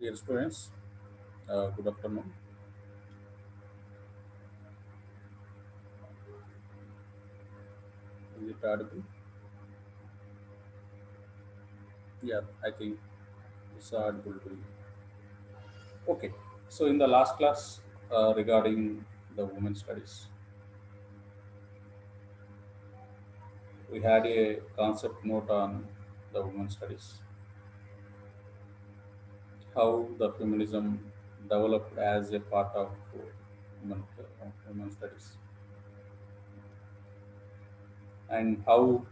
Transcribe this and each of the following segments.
Dear students, good afternoon. Is it audible? Yeah, I think it's audible to you. Okay, so in the last class regarding the women's studies, we had a concept note on the women's studies, how the feminism developed as a part of women studies, and how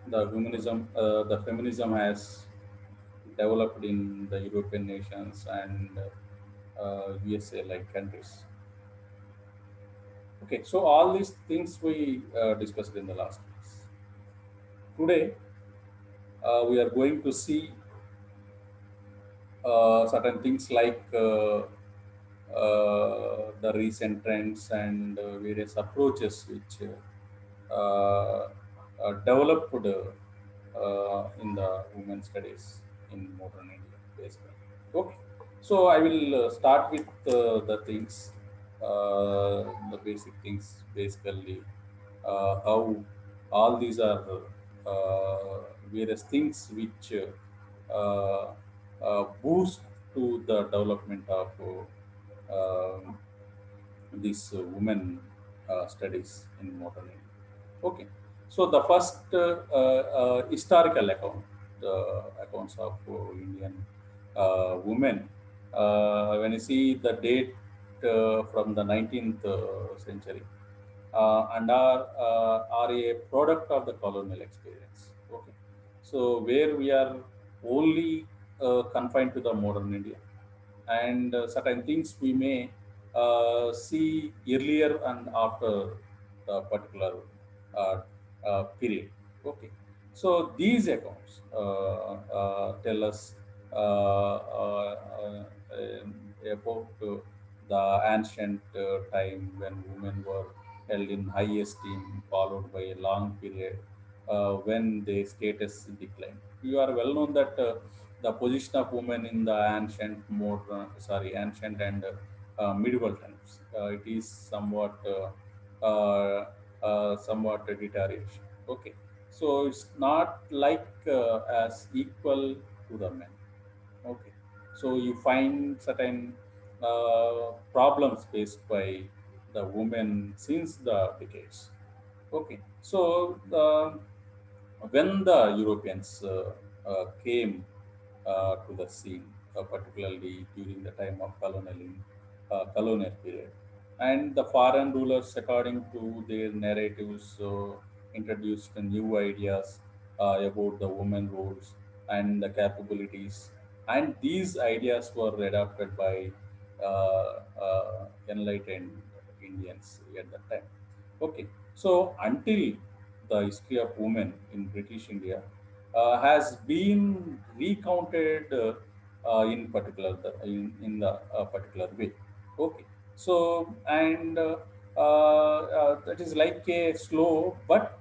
the feminism has developed in the European nations and USA like countries. Okay, so all these things we discussed in the last class. Today, we are going to see certain things like the recent trends and various approaches which developed in the women's studies in modern India, basically. Okay, so I will start with the things, the basic things, basically how all these are various things which boost to the development of these women studies in modern India. Okay, so the first historical account, the accounts of Indian women, when you see the date from the 19th century, and are a product of the colonial experience. Okay, so where we are only confined to the modern India, and certain things we may see earlier and after the particular uh, period. Okay, so these accounts tell us about the ancient time when women were held in high esteem, followed by a long period when their status declined. You are well known that the position of women in the ancient and medieval times, it is somewhat a deterioration. Okay, so it's not like as equal to the men. Okay, so you find certain problems faced by the women since the decades. Okay, so when the Europeans came to the scene, particularly during the time of colonial period, and the foreign rulers, according to their narratives, introduced new ideas about the women roles and the capabilities, and these ideas were adopted by enlightened Indians at that time. Okay, so until the history of women in British India has been recounted in the particular way. Okay, so and that is like a slow but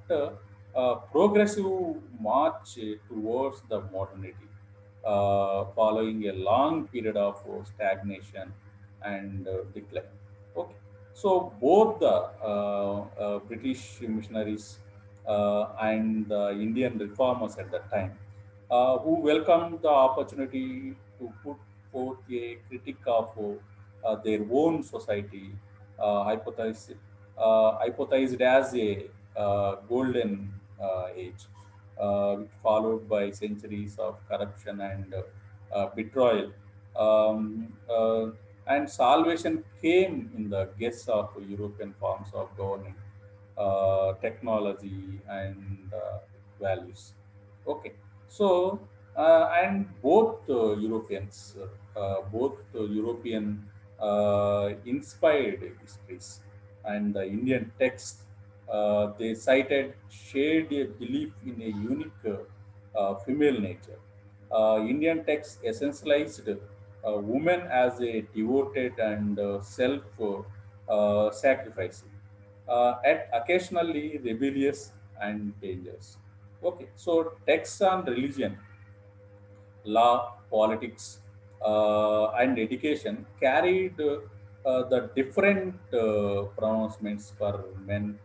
progressive march towards the modernity, following a long period of stagnation and decline. Okay, so both the British missionaries and the Indian reformers at that time, who welcomed the opportunity to put forth a critique of their own society, hypothesized as a golden age, followed by centuries of corruption and betrayal. And salvation came in the guise of European forms of governing, technology, and values. Okay, so and both European inspired histories and the Indian texts, they cited shared a belief in a unique female nature. Indian texts essentialized women as a devoted and self-sacrificing, and occasionally rebellious and dangerous. Okay, so texts on religion, law, politics, and education carried the different pronouncements for men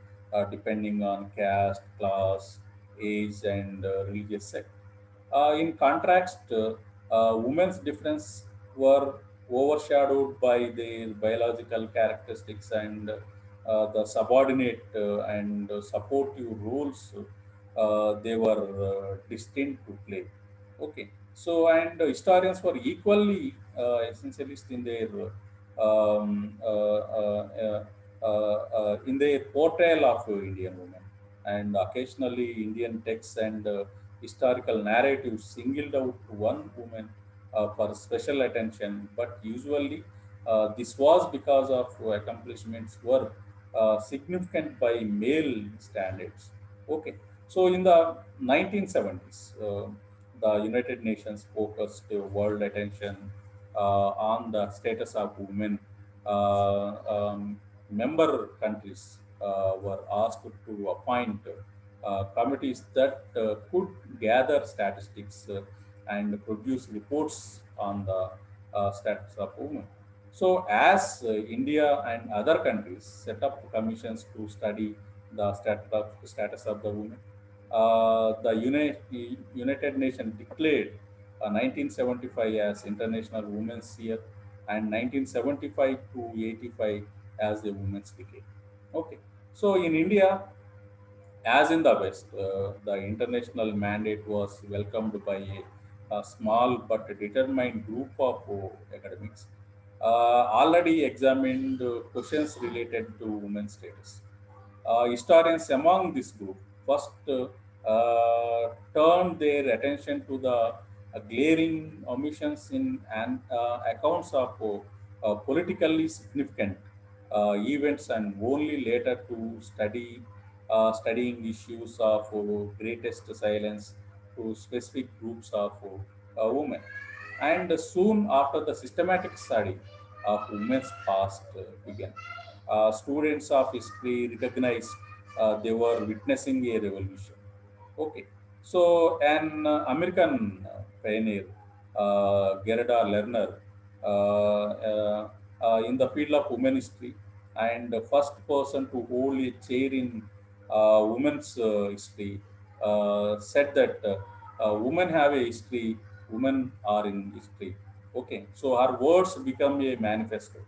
depending on caste, class, age, and religious sect. In contrast, women's difference were overshadowed by their biological characteristics and the subordinate and supportive roles they were destined to play. Okay, so and historians were equally essentialist in their portrayal of Indian women, and occasionally Indian texts and historical narratives singled out one woman for special attention, but usually this was because of accomplishments were significant by male standards. Okay, so in the 1970s, the United Nations focused world attention on the status of women. Member countries were asked to appoint committees that could gather statistics and produce reports on the status of women. So, as India and other countries set up commissions to study the status of the women, the United Nations declared 1975 as International Women's Year and 1975 to 85 as the Women's Decade. Okay, so in India, as in the West, the international mandate was welcomed by a small but determined group of academics already examined questions related to women's status. Historians among this group first turned their attention to the glaring omissions in accounts of politically significant events, and only later to studying issues of greatest silence to specific groups of women. And soon after the systematic study of women's past began, students of history recognized they were witnessing a revolution. Okay, so an American pioneer, Gerda Lerner, in the field of women history, and the first person to hold a chair in women's history, said that women have a history, women are in history. Okay, so her words become a manifesto.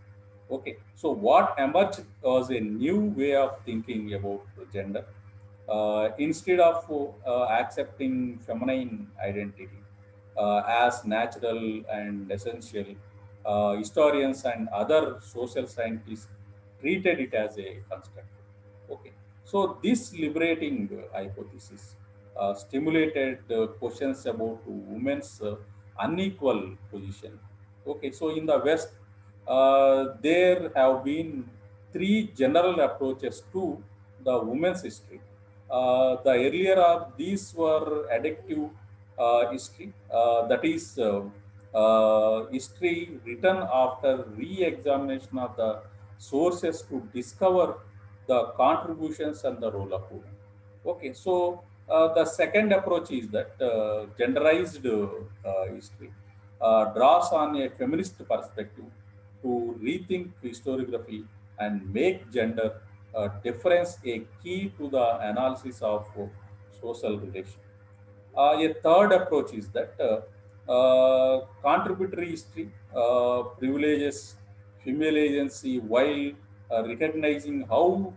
Okay, so what emerged was a new way of thinking about gender. Instead of accepting feminine identity as natural and essential, historians and other social scientists treated it as a construct. Okay, so this liberating hypothesis stimulated questions about women's unequal position. Okay, so in the West, there have been three general approaches to the women's history. The earlier of these were adductive history, that is, history written after re-examination of the sources to discover the contributions and the role of women. Okay, so the second approach is that genderized history draws on a feminist perspective to rethink historiography and make gender difference a key to the analysis of social relations. A third approach is that contributory history privileges female agency while recognizing how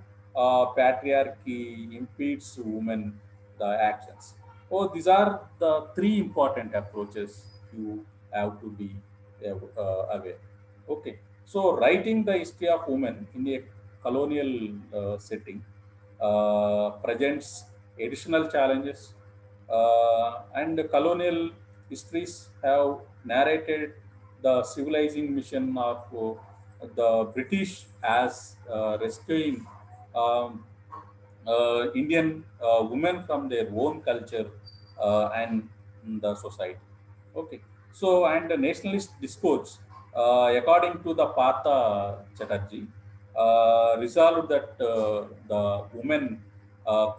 patriarchy impedes women the actions. So these are the three important approaches you have to be aware. Okay, so writing the history of women in a colonial setting presents additional challenges, and colonial histories have narrated the civilizing mission of the British as rescuing um, Indian women from their own culture and the society. Okay. So, and the nationalist discourse, according to the Partha Chatterjee, resolved that the women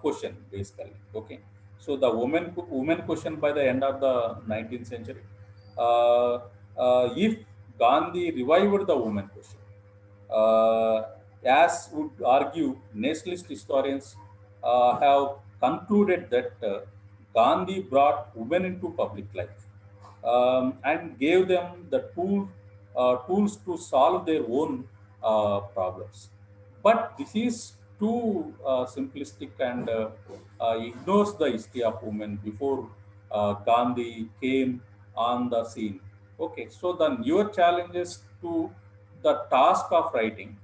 question basically. Okay. So, the women question by the end of the 19th century. Uh, if Gandhi revived the woman question. Uh, as would argue, nationalist historians have concluded that Gandhi brought women into public life and gave them the tools to solve their own problems. But this is too simplistic and ignores the history of women before Gandhi came on the scene. Okay, so the newer challenges to the task of writing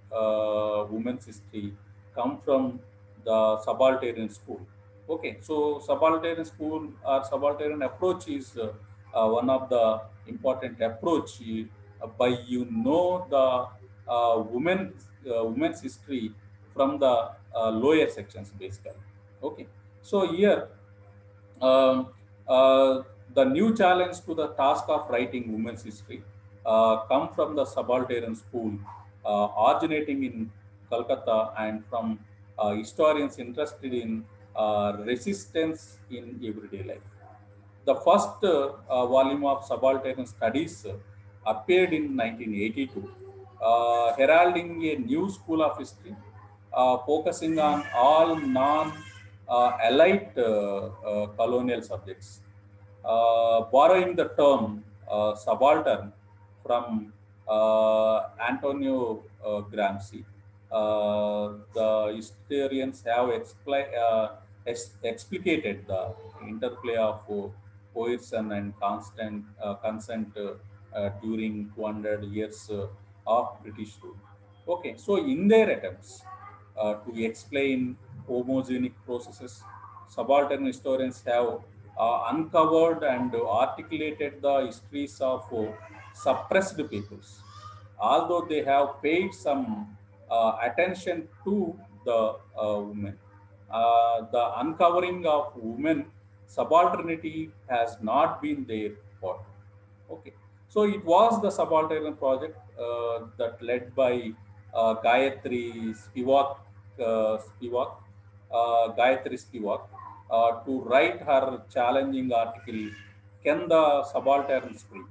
women's history come from the subaltern school. Okay, so subaltern school or subaltern approach is one of the important approach by the women's history from the lower sections basically. Okay, so here um, uh, the new challenge to the task of writing women's history come from the subaltern school originating in Calcutta and from historians interested in resistance in everyday life. The first volume of Subaltern Studies appeared in 1982, heralding a new school of history focusing on all non-allied colonial subjects, borrowing the term subaltern from Antonio Gramsci. The historians have explicated the interplay of coercion and consent during 200 years of British rule. Okay, so in their attempts to explain homogenic processes, subaltern historians have uncovered and articulated the histories of suppressed peoples. Although they have paid some attention to the women, the uncovering of women subalternity has not been their part. Okay, so it was the subaltern project that led by Gayatri Gayatri Spivak, to write her challenging article, "Can the Subaltern Speak?"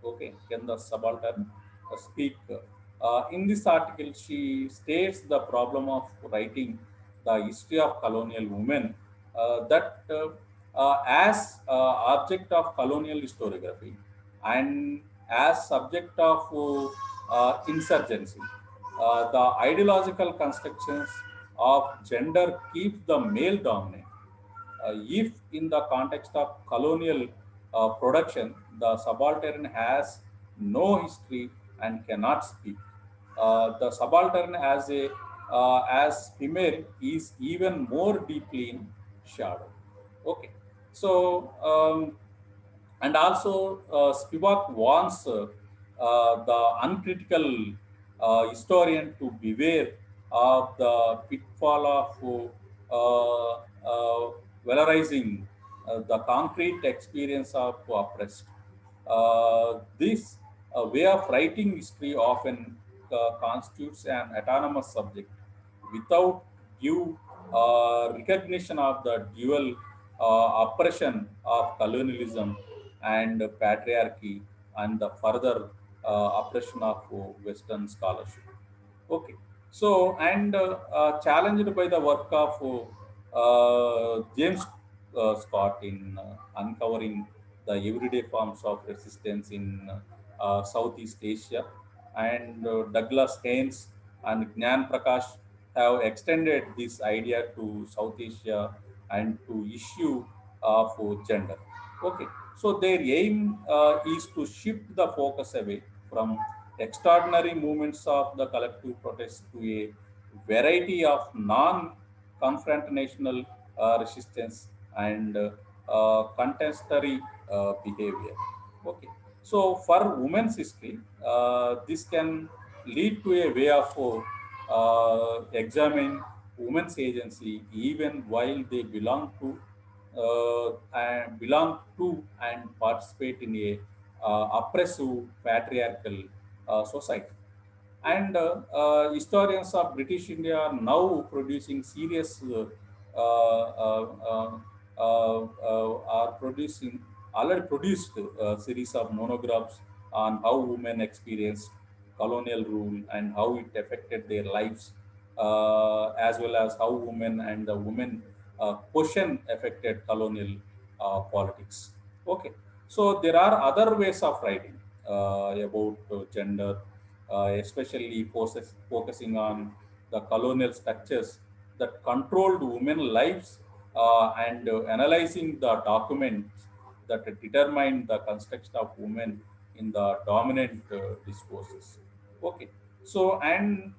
Okay, can the subaltern speak? In this article, she states the problem of writing the history of colonial women that as object of colonial historiography and as subject of insurgency. The ideological constructions of gender keep the male dominant. If in the context of colonial production, the subaltern has no history and cannot speak. The subaltern as female is even more deeply in shadow. Okay, so and also Spivak wants the uncritical historian to beware of the pitfall of valorizing the concrete experience of oppressed. This way of writing history often constitutes an autonomous subject without due recognition of the dual oppression of colonialism and patriarchy and the further oppression of Western scholarship. Okay. So, and challenged by the work of James Scott in uncovering the everyday forms of resistance in Southeast Asia, and Douglas Haynes and Gnan Prakash have extended this idea to South Asia and to issue of gender. Okay, so their aim is to shift the focus away from extraordinary movements of the collective protest to a variety of non-confrontational resistance and contestatory behavior. Okay, so for women's history, this can lead to a way of examining women's agency even while they belong to and participate in a oppressive patriarchal society. And historians of British India are now producing serious are producing already produced series of monographs on how women experienced colonial rule and how it affected their lives, as well as how women and the women question affected colonial politics. Okay, so there are other ways of writing about gender, especially focusing on the colonial structures that controlled women lives, and analyzing the documents that determine the construction of women in the dominant discourses. Okay, so um,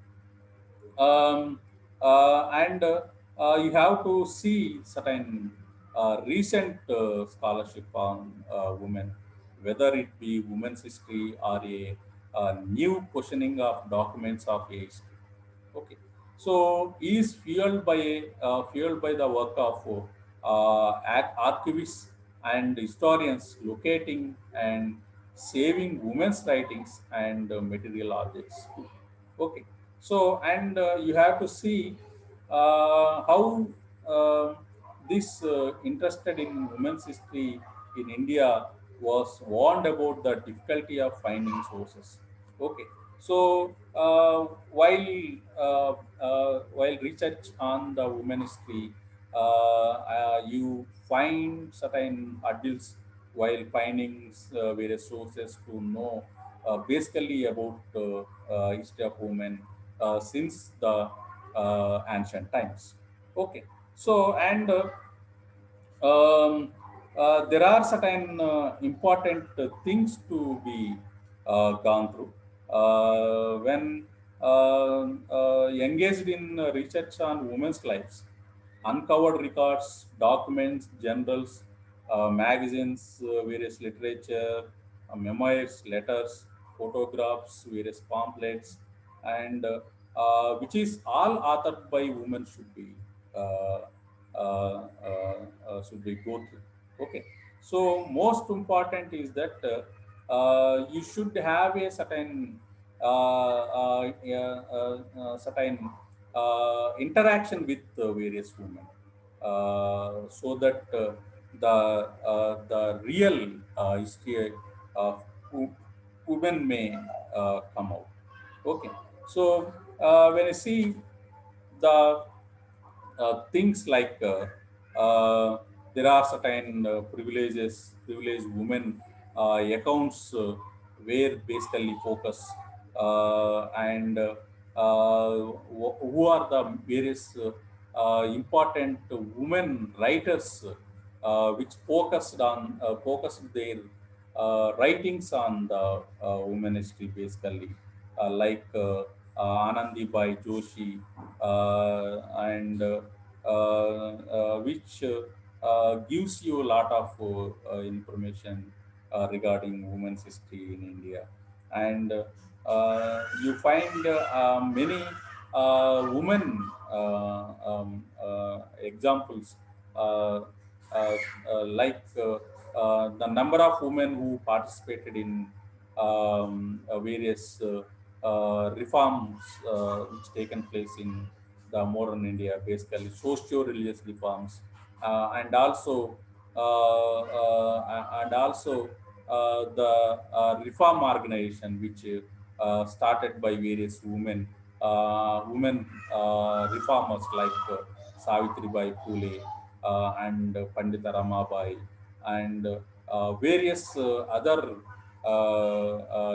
you have to see certain recent scholarship on women, whether it be women's history or a new questioning of documents of a history. Okay, so is fueled by the work of archivists and historians locating and saving women's writings and material objects. Okay, so you have to see how uh, this interested in women's history in India was warned about the difficulty of finding sources. Okay, so while research on the women history, you find certain hurdles while finding various sources to know basically about history of women since the ancient times. Okay, so there are certain important things to be gone through when engaged in research on women's lives. Uncovered records, documents, journals, magazines, various literature, memoirs, letters, photographs, various pamphlets, and which is all authored by women uh, should be go through. Okay, so most important is that you should have a certain certain interaction with various women, so that the real history of women may come out. Okay, so when I see the things like there are certain privileged women accounts where basically focus and who are the various important women writers which focused their writings on the women history basically, like Anandi Bai Joshi, and which gives you a lot of information regarding women's history in India. And you find many women examples, uh, the number of women who participated in various reforms which taken place in the modern India, basically socio-religious reforms, and also the reform organization which started by various women reformers like Savitri Bai Phule and Pandita Ramabai, and various other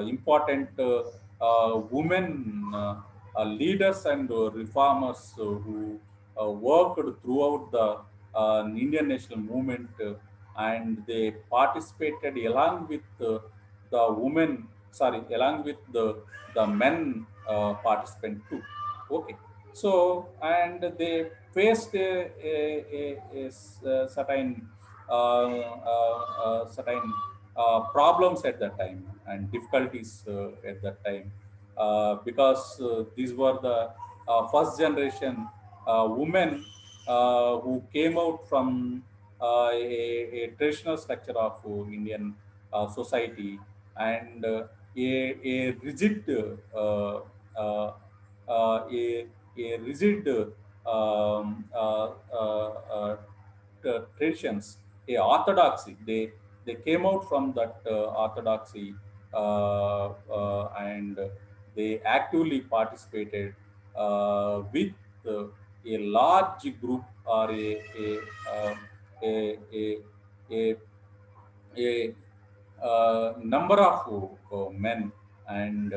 important women leaders and reformers who worked throughout the Indian national movement, and they participated along with along with the men participant too. Okay, so and they faced certain certain problems at that time and difficulties at that time, because these were the first generation women who came out from a traditional structure of Indian society, and a rigid a rigid traditions, a orthodoxy. They came out from that orthodoxy, and they actively participated with a large group or a, a, a, a number of men, and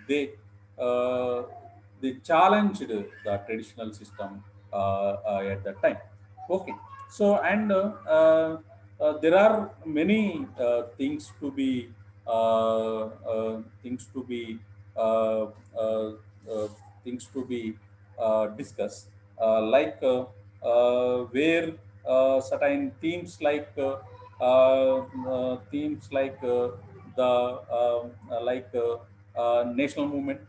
they uh, they challenged the traditional system at that time. Okay, so and there are many things to be uh, uh, uh, things to be discussed, where certain themes like the national movement,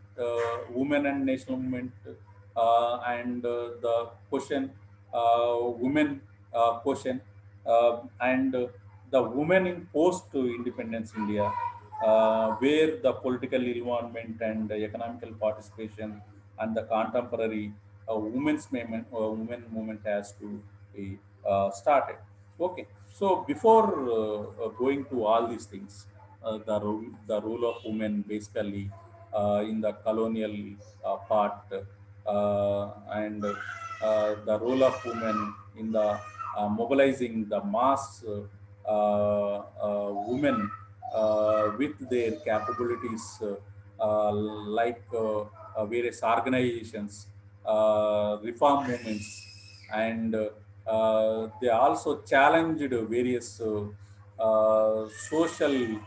women and national movement, and the question, women question, and the women in post-independence India, where the political involvement and economical participation and the contemporary women movement has to be started. Okay, so before going to all these things, the role of women basically in the colonial part, and the role of women in the mobilizing the mass women with their capabilities, various organizations, reform movements, and they also challenged various social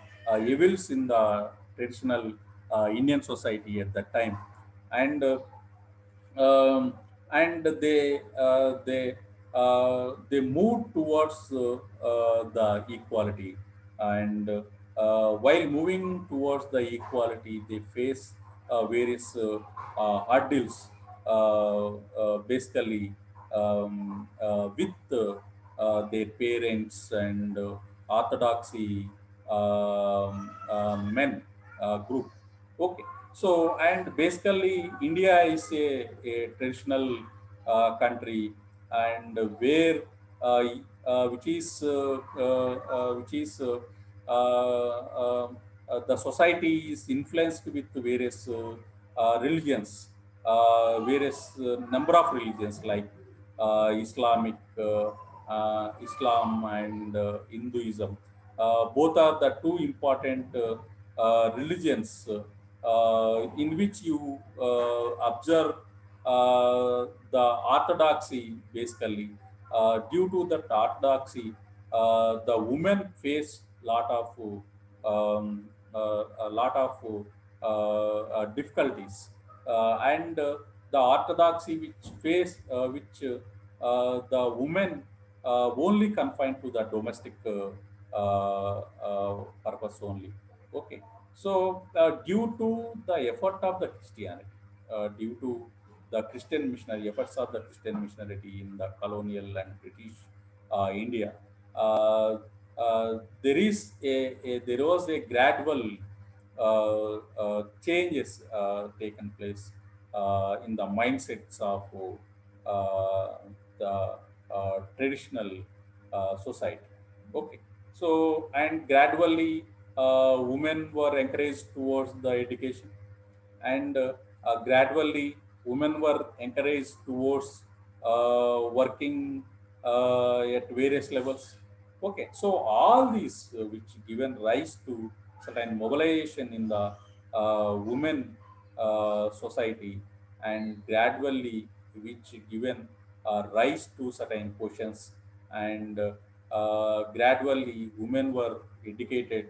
evils in the traditional Indian society at that time, and um, and they move towards the equality, and while moving towards the equality they face various hurdles, basically with their parents and orthodoxy men group. Okay, so and basically India is a traditional country, and where uh, which is the society is influenced with various religions, various number of religions like Islam and Hinduism. Both are the two important religions in which you observe the orthodoxy. Basically, due to that orthodoxy, the women face a lot of difficulties, and the orthodoxy which the women only confined to the domestic purpose only. Okay, so due to the effort of the Christianity, due to the Christian missionary efforts of the Christian missionary in the colonial and British India, there was a gradual changes taken place in the mindsets of the traditional society. Okay, so and gradually women were encouraged towards the education, and gradually women were encouraged towards working at various levels. Okay, so all these which given rise to certain mobilization in the women society, and gradually which given rise to certain questions, and gradually women were educated,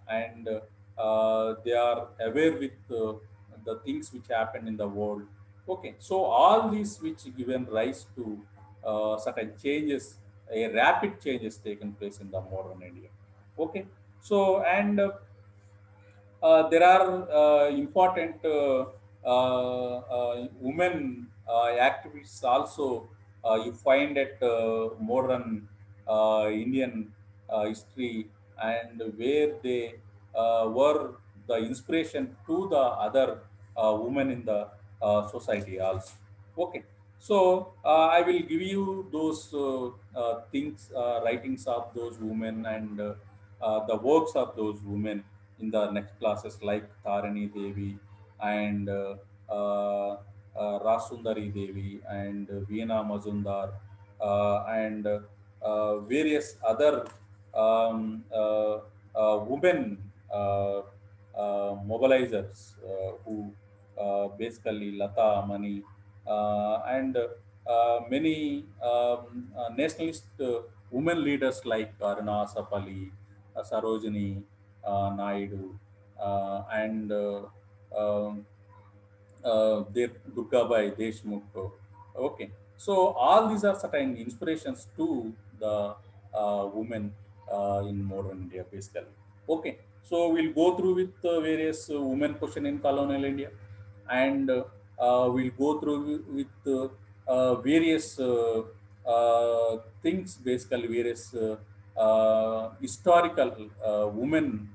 and they are aware with the things which happen in the world. Okay, so all these which given rise to certain changes, a rapid changes taken place in the modern India. Okay, so and there are important women activists also you find at modern Indian history, and where they were the inspiration to the other women in the society also. Okay, so I will give you those things, writings of those women, and the works of those women, in the next classes like Tarini Devi and Rasundari Devi and Veena Mazumdar and various other women mobilizers who basically Lata Mani and many nationalist women leaders like Aruna Sapali, Sarojini Naidu, and Durgabai Deshmukh. Okay, so all these are certain inspirations to the women in modern India, basically. Okay, so we'll go through with various women question in colonial India, and we'll go through with various things, basically various historical women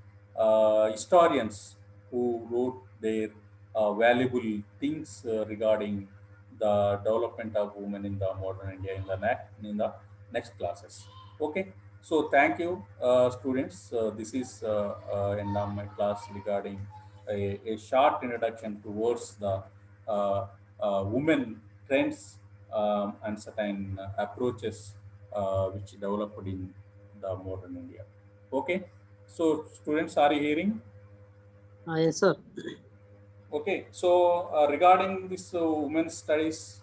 historians who wrote their valuable things regarding the development of women in the modern India in the next classes. Okay, so thank you, students. This is end of my class regarding a short introduction towards the uh, women trends and certain approaches which developed in the modern India. Okay, so students, are you hearing? Yes, sir. Okay, so regarding this women's studies,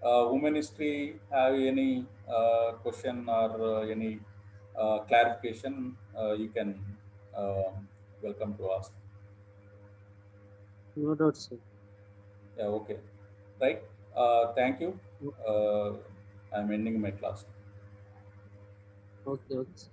women history, have any question or any clarification? You can welcome to ask. No doubt, sir. Yeah, okay, right. Thank you. Uh, I'm ending my class. Okay, okay, sir.